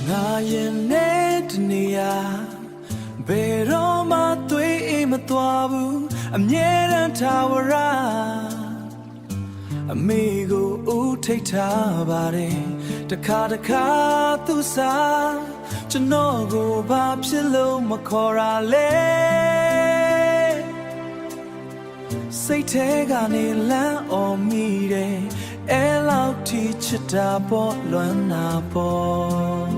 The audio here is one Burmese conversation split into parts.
ငါရင်နဲ့တနေရာဘယ်တော့မှတွေ့အိမ်မသွားဘူးအမြဲတမ်းထာဝရအမေကိုဦးထိတ်ထားပါတယ်တခါသူစားကျွန်တော်ကိုဘာဖြစ်လို့မခေါ်ရလဲစိတ်ထဲကနေလမ်းအော်မိတယ်အဲလောက်ထိချစ်တာပေါ်လွမ်းနာပေါ်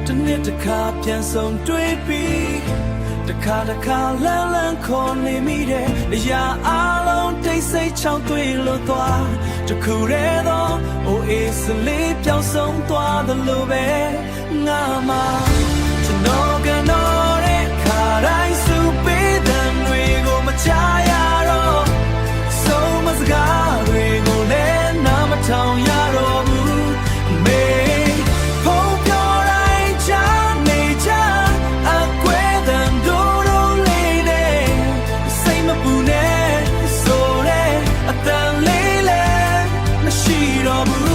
တနေ့တစ်ခါပြန်ဆုံတွေ့ပြီးတခါလမ်းခေါ်နေမိတယ်အရာအလုံးတိတ်ဆိတ်ချောင်းတွေ့လို့သွားတခုတည်းသောအိုအေးစလေးပြောင်းဆုံးသွားသလိုပဲငါမှကျွန်တော်ကတော့တဲ့ခါတိုင်းစုပေးတဲ့တွေကိုမချရတော့ဆုံးမစကားတွေကိုလည်းနားမထောင်ရတော့ဘူးမေဖုန်းပြောတိုင်းချနေချအကွဲတဲ့ဒိုးရိုးလေးနဲ့စိတ်မပူနဲ့ဆိုတဲ့အတန်လေးလည်းမရှိတော့ဘူး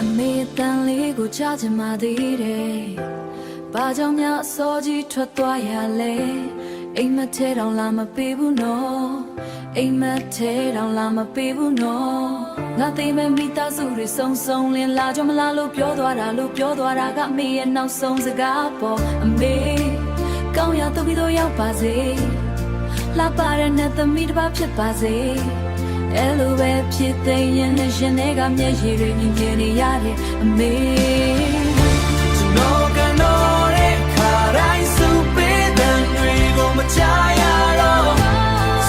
အမေတန်လေးကိုကြားချင်မှသေးတယ်ဘာကြောင့်များအစောကြီးထွက်သွားရလဲအိမ်မထဲတောင်လာမပေးဘူးနော်အိမ်မထဲတောင်လာမပေးဘူးနော်ငါသိမဲ့မိသားစုတွေစုံလင်းလာကြမလားလို့ပြောသွားတာကအမေရဲ့နောက်ဆုံးစကားပေါ်အမေကောင်းရသူပြီးတော့ရောက်ပါစေလာပါတဲ့နဲ့သမီးတစ်ပါးဖြစ်ပါစေအဲ့လိုပဲဖြစ်တဲ့ရင်နဲ့ရှင်တွေကမျက်ရည်တွေမြင်နေရတဲ့အမေကျွန်တော်ကတော့တဲ့ခါတိုင်းစုပေးတဲ့တွေကိုမချရတော့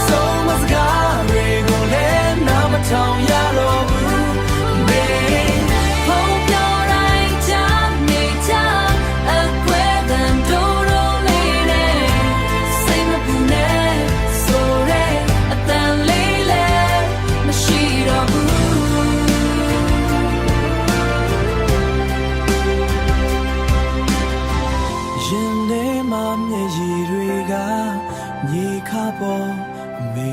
ဆုံးမစကားတွေကိုလည်းနားမထောင်ရတော့ဘူးမေဖုန်းပြောတိုင်းချနေချအကွဲတဲ့ဒိုးရိုးလေးနဲ့စိတ်မပူနဲ့ဆိုတဲ့အတန်လေးလည်းမရှိတော့ဘူးရင်ထဲမှာမျက်ရည်တွေကမြေခါပေါ်အမေ